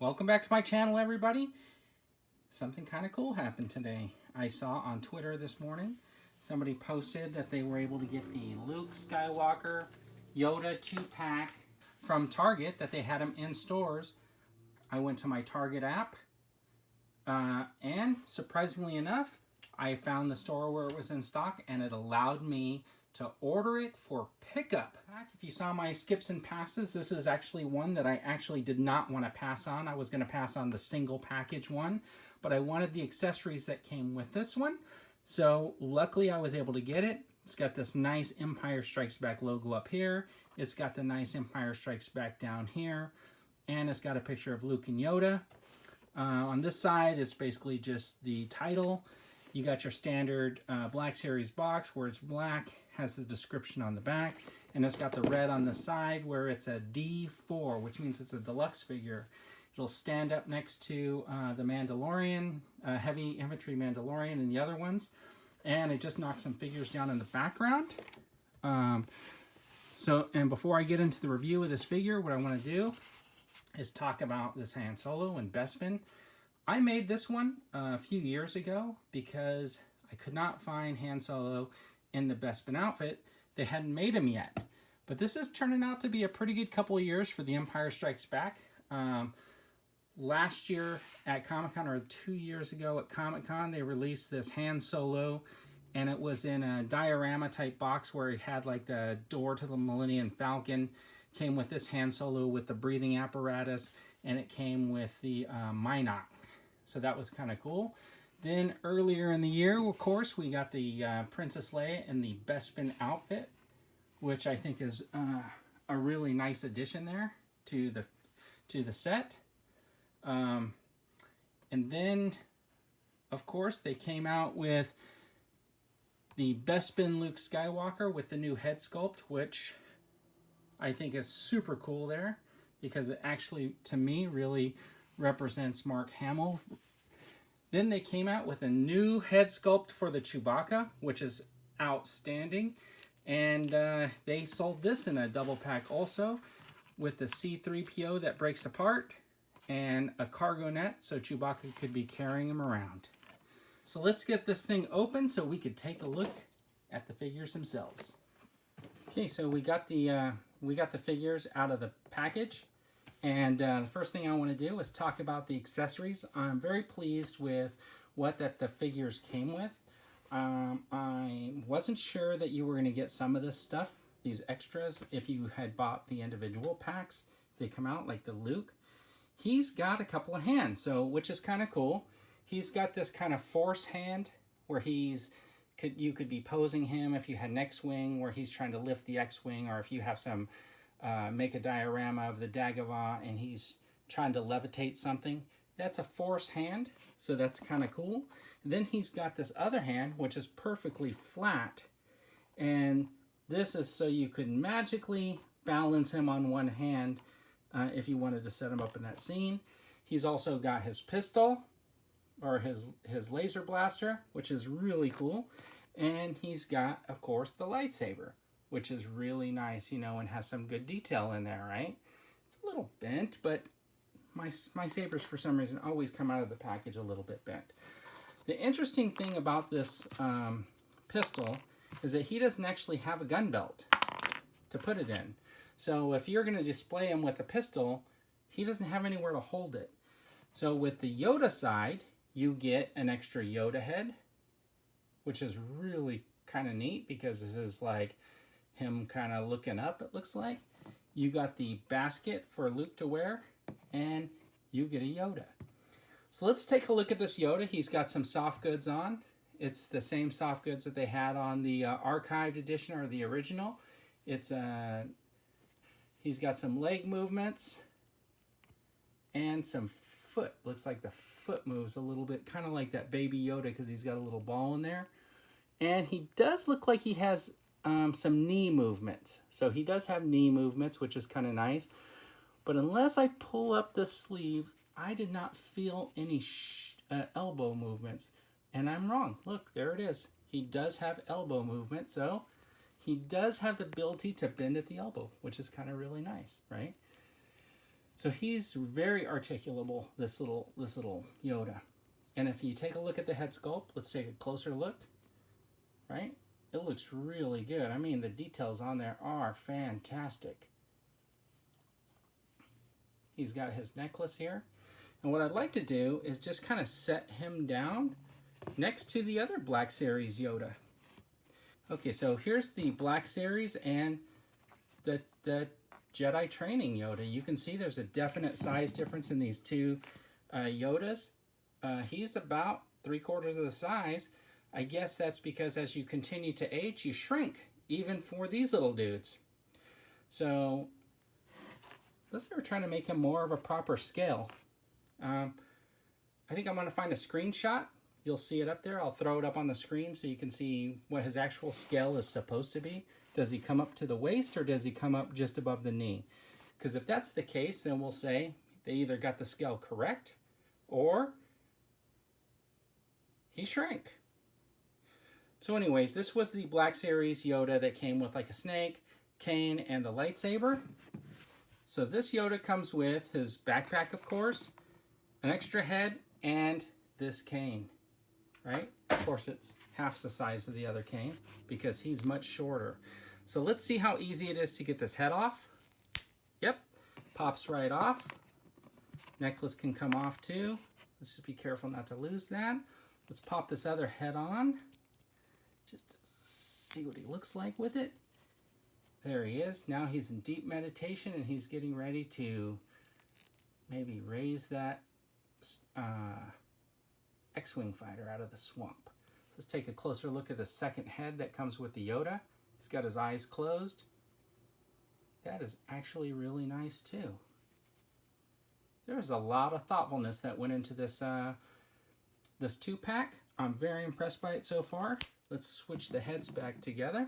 Welcome back to my channel, everybody. Something kind of cool happened today. I saw on Twitter this morning, somebody posted that they were able to get the Luke Skywalker Yoda 2-pack from Target, that they had them in stores. I went to my Target app, and surprisingly enough, I found the store where it was in stock, and it allowed me to order it for pickup. If you saw my skips and passes, this is actually one that I actually did not want to pass on. I was going to pass on the single package one, but I wanted the accessories that came with this one. So luckily I was able to get it. It's got this nice Empire Strikes Back logo up here. It's got the nice Empire Strikes Back down here. And it's got a picture of Luke and Yoda. On this side, it's basically just the title. You got your standard Black Series box where it's black, has the description on the back, and it's got the red on the side where it's a D4, which means it's a deluxe figure. It'll stand up next to the Mandalorian, Heavy Infantry Mandalorian, and the other ones, and it just knocks some figures down in the background. And before I get into the review of this figure, what I want to do is talk about this Han Solo and Bespin. I made this one a few years ago because I could not find Han Solo in the Bespin outfit. They hadn't made him yet. But this is turning out to be a pretty good couple of years for the Empire Strikes Back. Last year at Comic-Con, or 2 years ago at Comic-Con, they released this Han Solo, and it was in a diorama type box where it had like the door to the Millennium Falcon. Came with this Han Solo with the breathing apparatus, and it came with the Minot. So that was kind of cool. Then earlier in the year, of course, we got the Princess Leia in the Bespin outfit, which I think is a really nice addition there to the set. And then, of course, they came out with the Bespin Luke Skywalker with the new head sculpt, which I think is super cool there, because it actually, to me, really represents Mark Hamill. Then they came out with a new head sculpt for the Chewbacca, which is outstanding. And they sold this in a double pack also, with the C-3PO that breaks apart and a cargo net so Chewbacca could be carrying him around. So let's get this thing open so we could take a look at the figures themselves. Okay, so we got the figures out of the package. And the first thing I want to do is talk about the accessories. I'm very pleased with what the figures came with. I wasn't sure that you were going to get some of this stuff, these extras, if you had bought the individual packs. If they come out, like the Luke. He's got a couple of hands, which is kind of cool. He's got this kind of force hand where you could be posing him if you had an X-Wing where he's trying to lift the X-Wing, or if you have some make a diorama of the Dagobah and he's trying to levitate something. That's a force hand, so that's kind of cool. And then he's got this other hand, which is perfectly flat. And this is so you could magically balance him on one hand if you wanted to set him up in that scene. He's also got his pistol, or his laser blaster, which is really cool. And he's got, of course, the lightsaber, which is really nice, and has some good detail in there, right? It's a little bent, but my sabers, for some reason, always come out of the package a little bit bent. The interesting thing about this pistol is that he doesn't actually have a gun belt to put it in. So if you're going to display him with a pistol, he doesn't have anywhere to hold it. So with the Yoda side, you get an extra Yoda head, which is really kind of neat, because this is like him kind of looking up, it looks like. You got the basket for Luke to wear, and you get a Yoda. So let's take a look at this Yoda. He's got some soft goods on. It's the same soft goods that they had on the archived edition, or the original. He's got some leg movements and some foot. Looks like the foot moves a little bit, kind of like that baby Yoda, because he's got a little ball in there. And he does look like he has some knee movements. So he does have knee movements, which is kind of nice. But unless I pull up the sleeve, I did not feel any elbow movements. And I'm wrong. Look, there it is. He does have elbow movement. So he does have the ability to bend at the elbow, which is kind of really nice, right? So he's very articulable, this little Yoda. And if you take a look at the head sculpt, let's take a closer look, right? It looks really good. I mean, the details on there are fantastic. He's got his necklace here. And what I'd like to do is just kind of set him down next to the other Black Series Yoda. Okay, so here's the Black Series and the Jedi training Yoda. You can see there's a definite size difference in these two Yodas. He's about 3/4 of the size. I guess that's because as you continue to age, you shrink, even for these little dudes. So let's say we're trying to make him more of a proper scale. I think I'm going to find a screenshot. You'll see it up there. I'll throw it up on the screen so you can see what his actual scale is supposed to be. Does he come up to the waist or does he come up just above the knee? Because if that's the case, then we'll say they either got the scale correct or he shrank. So anyways, this was the Black Series Yoda that came with like a snake, cane, and the lightsaber. So this Yoda comes with his backpack, of course, an extra head, and this cane, right? Of course, it's half the size of the other cane because he's much shorter. So let's see how easy it is to get this head off. Yep, pops right off. Necklace can come off too. Let's just be careful not to lose that. Let's pop this other head on just to see what he looks like with it. There he is. Now he's in deep meditation and he's getting ready to maybe raise that X-Wing fighter out of the swamp. Let's take a closer look at the second head that comes with the Yoda. He's got his eyes closed. That is actually really nice too. There's a lot of thoughtfulness that went into this this 2-pack. I'm very impressed by it so far. Let's switch the heads back together.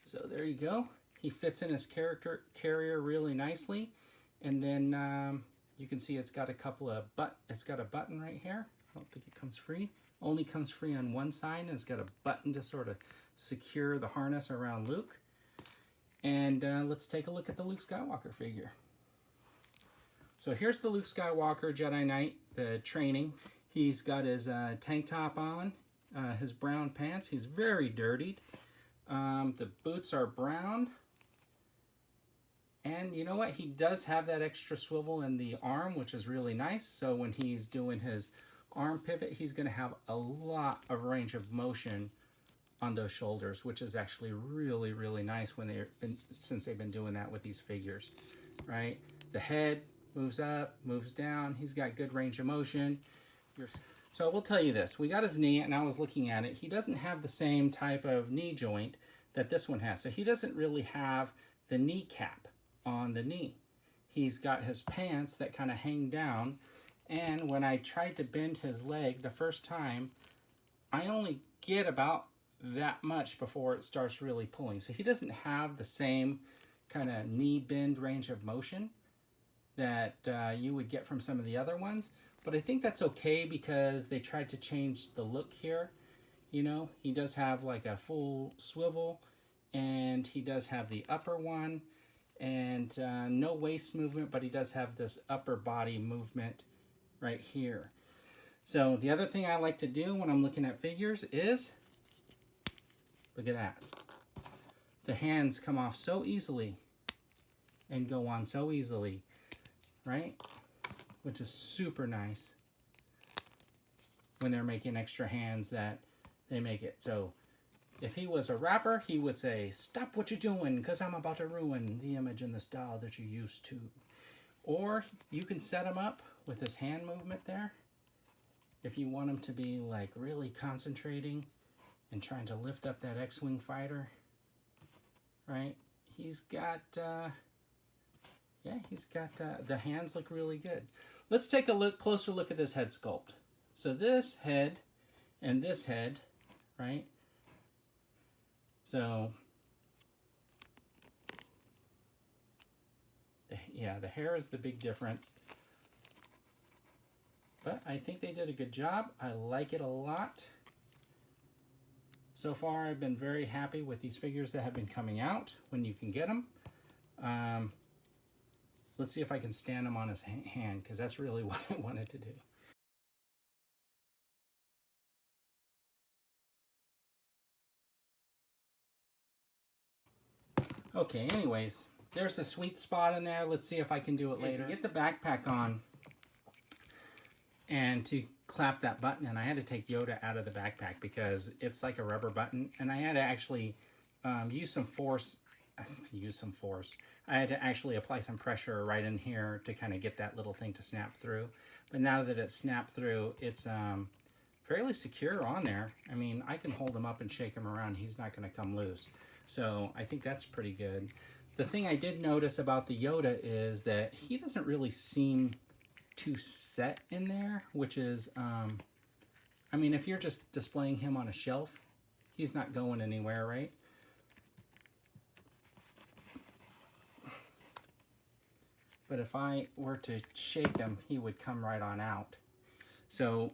So there you go. He fits in his character carrier really nicely. And then you can see it's got a couple of it's got a button right here. I don't think it comes free. Only comes free on one side, and it's got a button to sort of secure the harness around Luke. And let's take a look at the Luke Skywalker figure. So here's the Luke Skywalker Jedi Knight, the training. He's got his tank top on, his brown pants. He's very dirtied. The boots are brown. And you know what? He does have that extra swivel in the arm, which is really nice. So when he's doing his arm pivot, he's going to have a lot of range of motion on those shoulders, which is actually really, really nice when since they've been doing that with these figures, right? The head moves up, moves down. He's got good range of motion. So I will tell you this. We got his knee, and I was looking at it. He doesn't have the same type of knee joint that this one has. So he doesn't really have the kneecap on the knee. He's got his pants that kind of hang down. And when I tried to bend his leg the first time, I only get about that much before it starts really pulling. So he doesn't have the same kind of knee bend range of motion that you would get from some of the other ones. But I think that's okay because they tried to change the look here. You know, he does have like a full swivel, and he does have the upper one, and no waist movement, but he does have this upper body movement right here. So the other thing I like to do when I'm looking at figures is, look at that. The hands come off so easily and go on so easily, right? Which is super nice when they're making extra hands that they make it. So if he was a rapper, he would say, "Stop what you're doing, because I'm about to ruin the image and the style that you're used to." Or you can set him up with his hand movement there. If you want him to be like really concentrating and trying to lift up that X-Wing fighter, right? He's got, the hands look really good. Let's take a closer look at this head sculpt. So this head and this head, right? So, the hair is the big difference. But I think they did a good job. I like it a lot. So far, I've been very happy with these figures that have been coming out when you can get them. Let's see if I can stand him on his hand, because that's really what I wanted to do. Okay, anyways, there's a sweet spot in there. Let's see if I can do it later. To get the backpack on and to clap that button, and I had to take Yoda out of the backpack because it's like a rubber button, and I had to actually use some force. I had to actually apply some pressure right in here to kind of get that little thing to snap through. But now that it's snapped through, it's fairly secure on there. I mean, I can hold him up and shake him around. He's not going to come loose. So I think that's pretty good. The thing I did notice about the Yoda is that he doesn't really seem too set in there, which is, I mean, if you're just displaying him on a shelf, he's not going anywhere, right? But if I were to shake him, he would come right on out. So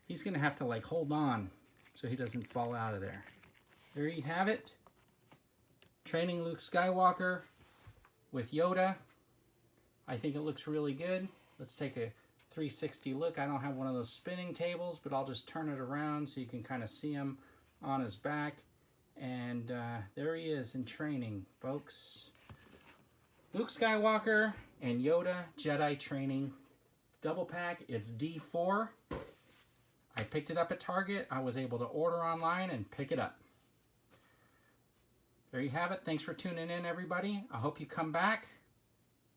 he's going to have to like hold on so he doesn't fall out of there. There you have it. Training Luke Skywalker with Yoda. I think it looks really good. Let's take a 360 look. I don't have one of those spinning tables, but I'll just turn it around so you can kind of see him on his back. And there he is in training, folks. Luke Skywalker and Yoda Jedi training double pack. It's D4. I picked it up at Target. I was able to order online and pick it up. There you have it. Thanks for tuning in, everybody. I hope you come back.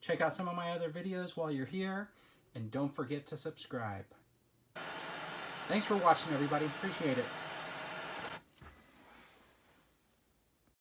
Check out some of my other videos while you're here. And don't forget to subscribe. Thanks for watching, everybody. Appreciate it.